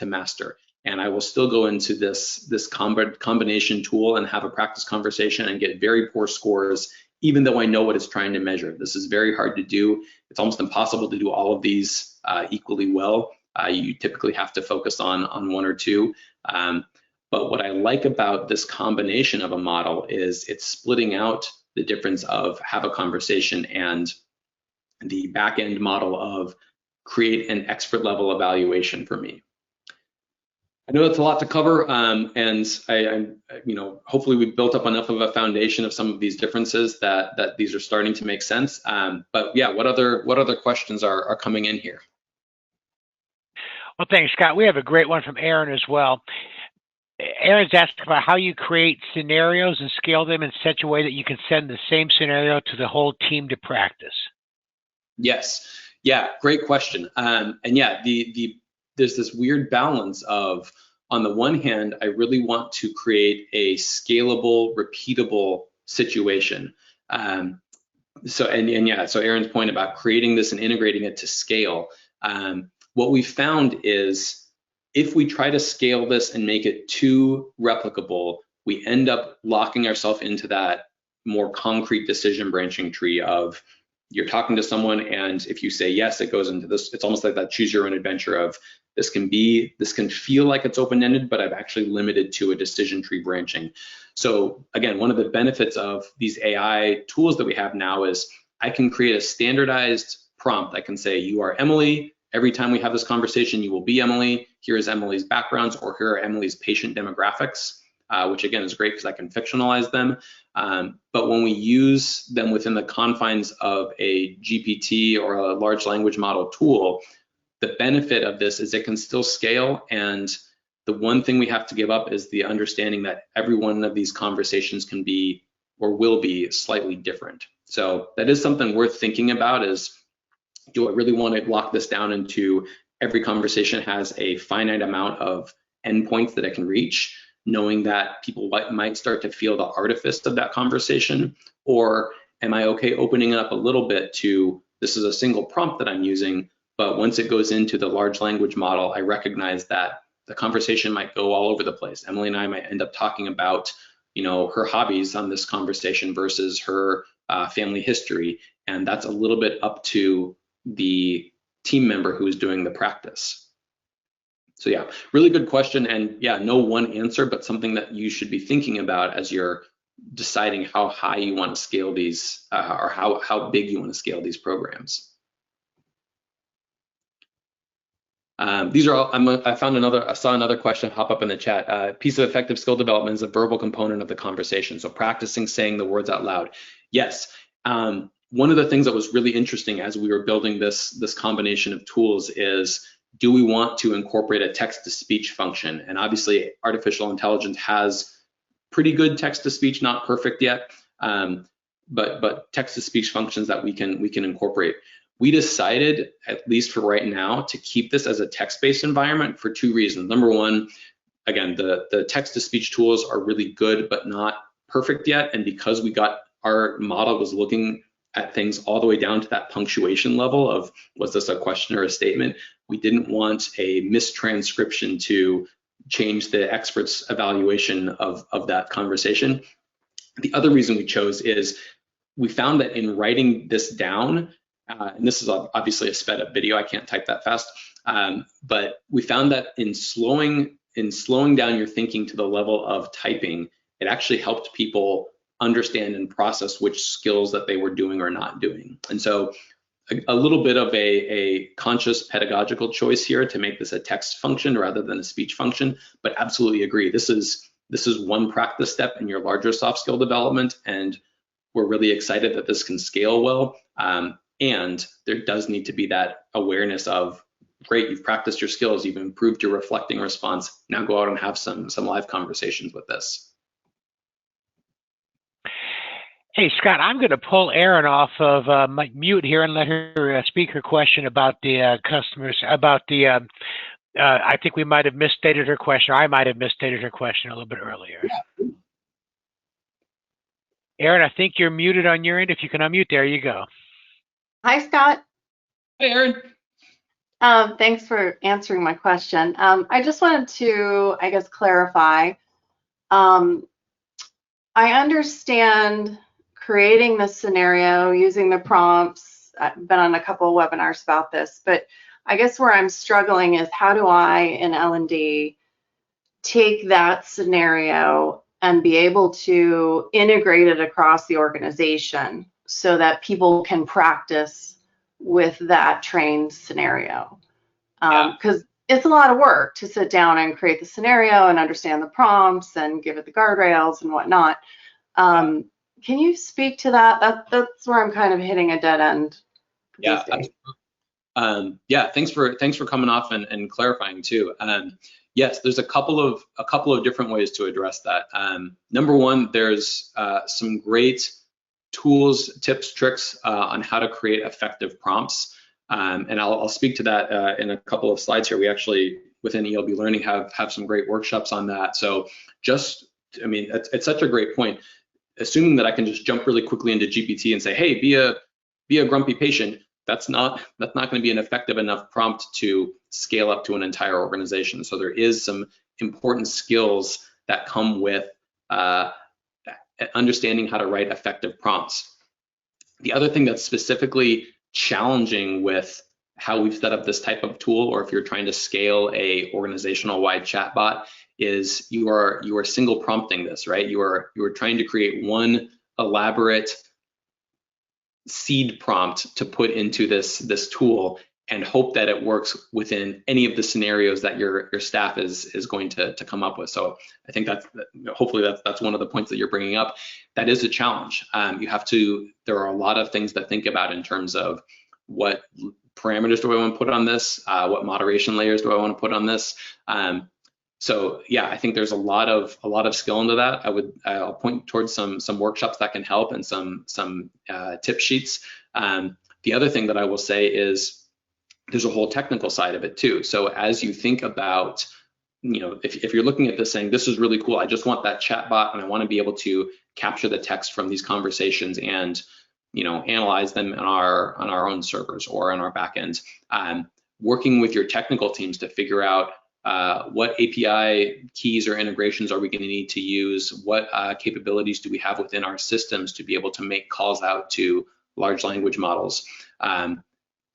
master. And I will still go into this combination tool and have a practice conversation and get very poor scores, even though I know what it's trying to measure. This is very hard to do. It's almost impossible to do all of these equally well. You typically have to focus on 1 or 2. But what I like about this combination of a model is it's splitting out the difference of have a conversation and the back-end model of create an expert level evaluation for me. I know that's a lot to cover, and hopefully we've built up enough of a foundation of some of these differences that these are starting to make sense. But yeah, what other questions are coming in here? Well, thanks, Scott. We have a great one from Aaron as well. Aaron's asked about how you create scenarios and scale them in such a way that you can send the same scenario to the whole team to practice. Yes, yeah, great question. And yeah, there's this weird balance of, on the one hand, I really want to create a scalable, repeatable situation. So Aaron's point about creating this and integrating it to scale. What we found is if we try to scale this and make it too replicable, we end up locking ourselves into that more concrete decision branching tree of you're talking to someone, and if you say yes, it goes into this. It's almost like that choose your own adventure of this can feel like it's open-ended, but I've actually limited to a decision tree branching. So again, one of the benefits of these AI tools that we have now is I can create a standardized prompt. I can say, you are Emily. Every time we have this conversation, you will be Emily. Here is Emily's backgrounds, or here are Emily's patient demographics, which again is great because I can fictionalize them. But when we use them within the confines of a GPT or a large language model tool, the benefit of this is it can still scale. And the one thing we have to give up is the understanding that every one of these conversations can be or will be slightly different. So that is something worth thinking about is, do I really want to lock this down into every conversation has a finite amount of endpoints that I can reach, knowing that people might start to feel the artifice of that conversation? Or am I okay opening it up a little bit to, this is a single prompt that I'm using, but once it goes into the large language model, I recognize that the conversation might go all over the place. Emily and I might end up talking about, her hobbies on this conversation versus her family history. And that's a little bit up to the team member who is doing the practice. So yeah, really good question. And yeah, no one answer, but something that you should be thinking about as you're deciding how high you want to scale these or how big you want to scale these programs. These are all, I saw another question hop up in the chat. Piece of effective skill development is a verbal component of the conversation. So practicing saying the words out loud. Yes. One of the things that was really interesting as we were building this combination of tools is, do we want to incorporate a text-to-speech function? And obviously, artificial intelligence has pretty good text-to-speech, not perfect yet, but text-to-speech functions that we can incorporate. We decided, at least for right now, to keep this as a text-based environment for 2 reasons. Number one, again, the text-to-speech tools are really good, but not perfect yet. And because our model was looking at things all the way down to that punctuation level of, was this a question or a statement? We didn't want a mistranscription to change the expert's evaluation of that conversation. The other reason we chose is we found that in writing this down, and this is obviously a sped up video, I can't type that fast, but we found that in slowing down your thinking to the level of typing, it actually helped people understand and process which skills that they were doing or not doing. And so a little bit of a conscious pedagogical choice here to make this a text function rather than a speech function, but absolutely agree. This is one practice step in your larger soft skill development, and we're really excited that this can scale well. And there does need to be that awareness of, great, you've practiced your skills, you've improved your reflecting response, now go out and have some live conversations with this. Hey, Scott, I'm going to pull Erin off of mute here and let her speak her question about the customers, about the, I think we might have misstated her question, or I might have misstated her question a little bit earlier. Yeah. Erin, I think you're muted on your end. If you can unmute, there you go. Hi, Scott. Hey, Erin. Thanks for answering my question. I just wanted to, I guess, clarify. I understand creating the scenario, using the prompts. I've been on a couple of webinars about this, but I guess where I'm struggling is, how do I in L&D take that scenario and be able to integrate it across the organization so that people can practice with that trained scenario? Because it's a lot of work to sit down and create the scenario and understand the prompts and give it the guardrails and whatnot. Can you speak to that? That's where I'm kind of hitting a dead end. Yeah. Yeah. Thanks for coming off and clarifying too. Yes, there's a couple of different ways to address that. Number one, there's some great tools, tips, tricks on how to create effective prompts. And I'll speak to that in a couple of slides here. We actually, within ELB Learning, have some great workshops on that. So I mean, it's such a great point. Assuming that I can just jump really quickly into GPT and say, hey, be a grumpy patient, that's not going to be an effective enough prompt to scale up to an entire organization. So there is some important skills that come with understanding how to write effective prompts. The other thing that's specifically challenging with how we've set up this type of tool, or if you're trying to scale a organizational wide chatbot, is you are single prompting this, right? You are trying to create one elaborate seed prompt to put into this tool and hope that it works within any of the scenarios that your staff is going to come up with. So I think hopefully that's one of the points that you're bringing up. That is a challenge. There are a lot of things to think about in terms of what parameters do I want to put on this, what moderation layers do I want to put on this. So yeah, I think there's a lot of skill into that. I'll point towards some workshops that can help and some tip sheets. The other thing that I will say is there's a whole technical side of it too. So as you think about, if you're looking at this saying, this is really cool, I just want that chat bot and I want to be able to capture the text from these conversations and analyze them on our own servers or on our backends. Working with your technical teams to figure out what API keys or integrations are we going to need to use? What capabilities do we have within our systems to be able to make calls out to large language models?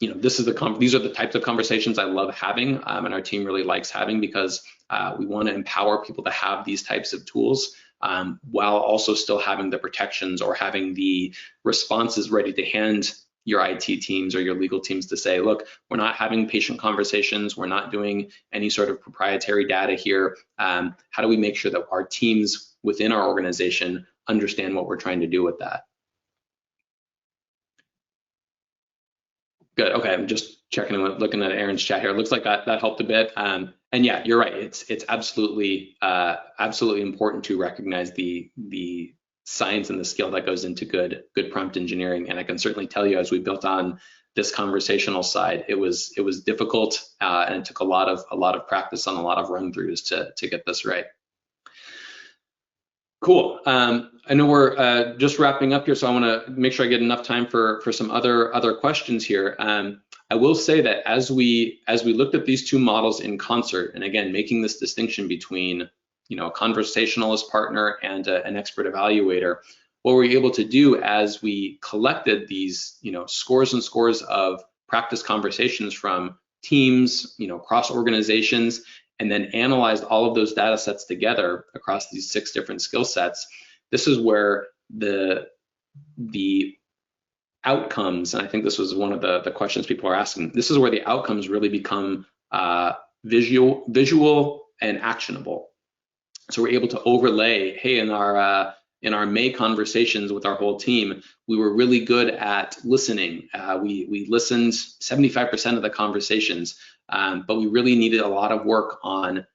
These are the types of conversations I love having, and our team really likes having, because we want to empower people to have these types of tools while also still having the protections or having the responses ready to hand your IT teams or your legal teams to say, look, we're not having patient conversations, we're not doing any sort of proprietary data here. How do we make sure that our teams within our organization understand what we're trying to do with that? Good. Okay, I'm just checking and looking at Erin's chat here. It looks like that helped a bit. And yeah, you're right. It's absolutely important to recognize the science and the skill that goes into good prompt engineering. And I can certainly tell you, as we built on this conversational side. It was difficult, and it took a lot of practice on a lot of run-throughs to get this right. Cool. I know we're just wrapping up here, so I want to make sure I get enough time for some other questions here. I will say that as we looked at these two models in concert, and again making this distinction between a conversationalist partner and an expert evaluator, what we're able to do as we collected these scores and scores of practice conversations from teams, across organizations, and then analyzed all of those data sets together across these 6 different skill sets, this is where the outcomes, and I think this was one of the questions people are asking, this is where the outcomes really become visual and actionable. So we're able to overlay, hey, in our May conversations with our whole team, we were really good at listening. We listened 75% of the conversations, but we really needed a lot of work on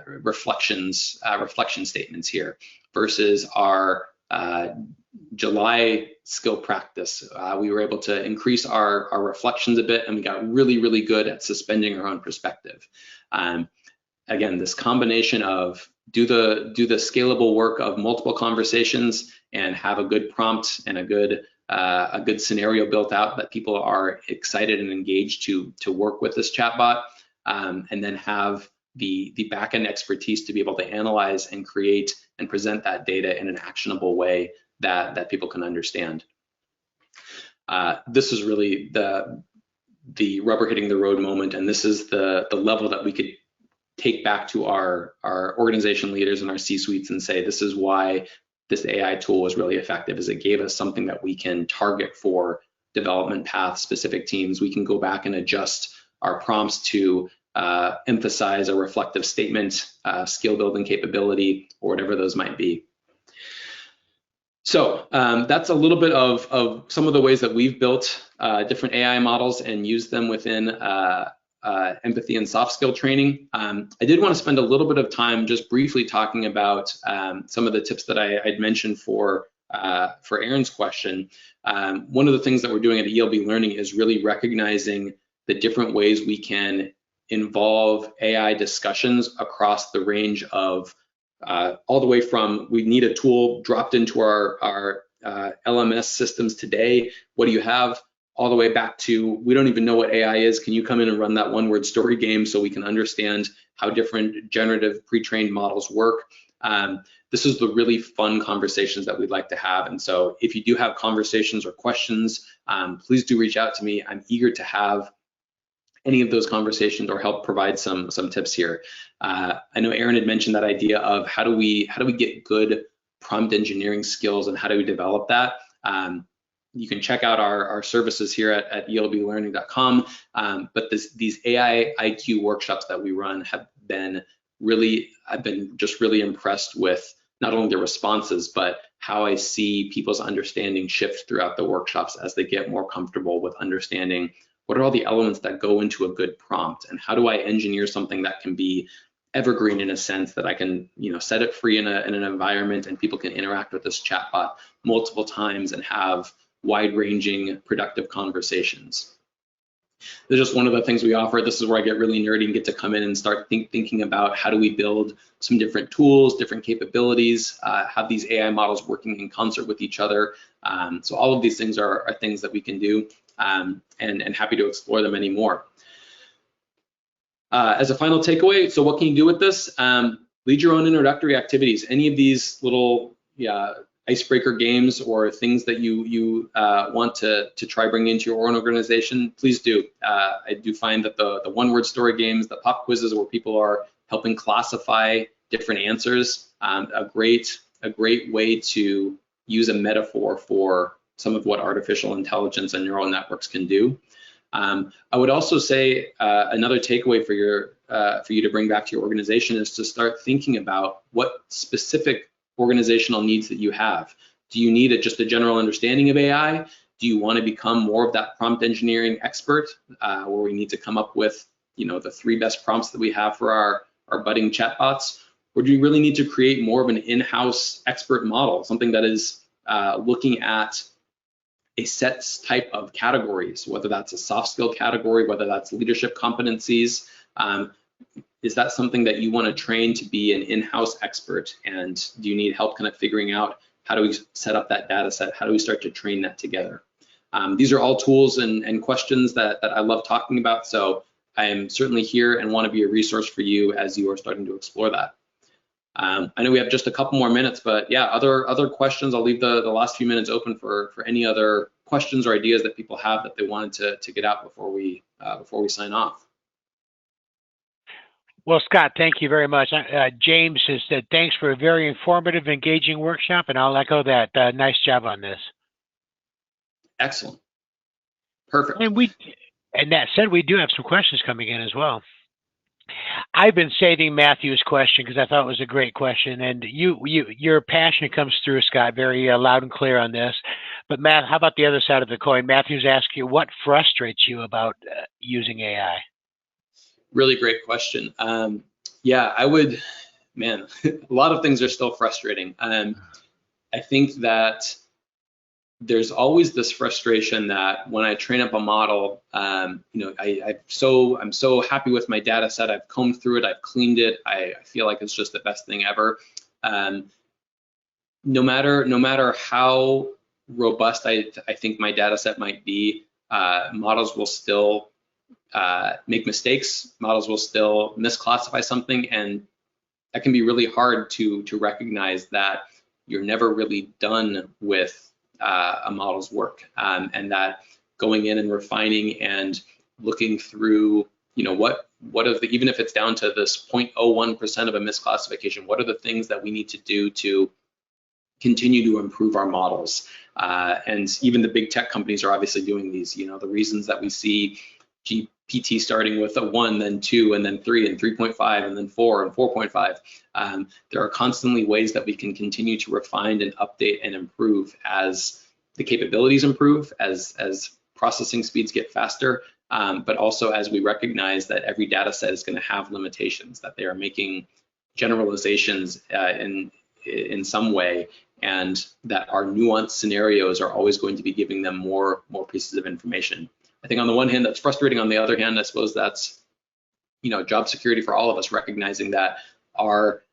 reflection statements here versus our July skill practice. We were able to increase our reflections a bit, and we got really good at suspending our own perspective. Again, this combination of do the scalable work of multiple conversations and have a good prompt and a good scenario built out that people are excited and engaged to work with this chatbot, and then have the backend expertise to be able to analyze and create and present that data in an actionable way that people can understand. This is really the rubber hitting the road moment, and this is the level that we could take back to our organization leaders and our C-suites and say, this is why this AI tool was really effective, is it gave us something that we can target for development path specific teams. We can go back and adjust our prompts to emphasize a reflective statement, skill building capability, or whatever those might be. So that's a little bit of some of the ways that we've built different AI models and used them within empathy and soft skill training. I did want to spend a little bit of time just briefly talking about some of the tips that I'd mentioned for Aaron's question. One of the things that we're doing at ELB Learning is really recognizing the different ways we can involve AI discussions across the range of all the way from we need a tool dropped into our LMS systems today. What do you have? All the way back to we don't even know what AI is. Can you come in and run that one-word story game so we can understand how different generative pre-trained models work? This is the really fun conversations that we'd like to have. And so if you do have conversations or questions, please do reach out to me. I'm eager to have any of those conversations or help provide some tips here. I know Aaron had mentioned that idea of how do we get good prompt engineering skills and how do we develop that? You can check out our services here at elblearning.com, but these AI IQ workshops that we run have been I've been just really impressed with not only the responses, but how I see people's understanding shift throughout the workshops as they get more comfortable with understanding what are all the elements that go into a good prompt, and how do I engineer something that can be evergreen in a sense that I can, set it free in an environment and people can interact with this chatbot multiple times and have wide-ranging, productive conversations. This is just one of the things we offer. This is where I get really nerdy and get to come in and start thinking about how do we build some different tools, different capabilities, have these AI models working in concert with each other. So all of these things are things that we can do, and happy to explore them anymore. As a final takeaway, so what can you do with this? Lead your own introductory activities. Any of these little icebreaker games or things that you want to try bringing into your own organization, please do. I do find that the one-word story games, the pop quizzes where people are helping classify different answers, a great way to use a metaphor for some of what artificial intelligence and neural networks can do. I would also say another takeaway for you to bring back to your organization is to start thinking about what specific organizational needs that you have. Do you need just a general understanding of AI? Do you want to become more of that prompt engineering expert, where we need to come up with the 3 best prompts that we have for our budding chatbots? Or do you really need to create more of an in-house expert model, something that is looking at a set type of categories, whether that's a soft skill category, whether that's leadership competencies. Is that something that you want to train to be an in-house expert? And do you need help kind of figuring out how do we set up that data set? How do we start to train that together? These are all tools and questions that I love talking about. So I am certainly here and want to be a resource for you as you are starting to explore that. I know we have just a couple more minutes, but yeah, other questions. I'll leave the last few minutes open for any other questions or ideas that people have that they wanted to get out before we sign off. Well, Scott, thank you very much. James has said, thanks for a very informative, engaging workshop, and I'll echo that. Nice job on this. Excellent. Perfect. And that said, we do have some questions coming in as well. I've been saving Matthew's question because I thought it was a great question, and your passion comes through, Scott, very loud and clear on this. But Matt, how about the other side of the coin? Matthew's asking you, what frustrates you about using AI? Really great question. Yeah, I would, man, a lot of things are still frustrating. I think that there's always this frustration that when I train up a model, I'm so happy with my data set. I've combed through it, I've cleaned it. I feel like it's just the best thing ever. No matter how robust I think my data set might be, models will still make mistakes. Models will still misclassify something, and that can be really hard to recognize that you're never really done with a model's work, and that going in and refining and looking through, what of the, even if it's down to this 0.01% of a misclassification, what are the things that we need to do to continue to improve our models? And even the big tech companies are obviously doing these. The reasons that we see GPT starting with a 1, then 2, and then 3, and 3.5, and then 4, and 4.5. There are constantly ways that we can continue to refine and update and improve as the capabilities improve, as processing speeds get faster, but also as we recognize that every data set is going to have limitations, that they are making generalizations in some way, and that our nuanced scenarios are always going to be giving them more pieces of information. I think on the one hand, that's frustrating. On the other hand, I suppose that's, job security for all of us, recognizing that our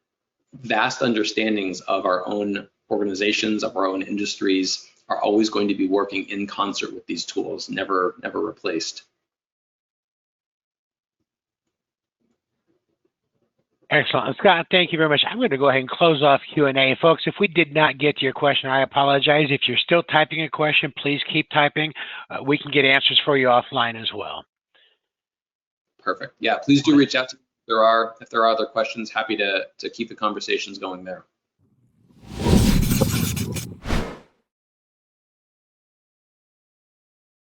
vast understandings of our own organizations, of our own industries, are always going to be working in concert with these tools, never replaced. Excellent. Scott, thank you very much. I'm going to go ahead and close off Q&A. Folks, if we did not get to your question, I apologize. If you're still typing a question, please keep typing. We can get answers for you offline as well. Perfect. Yeah, please do reach out to me if there are other questions. Happy to keep the conversations going there.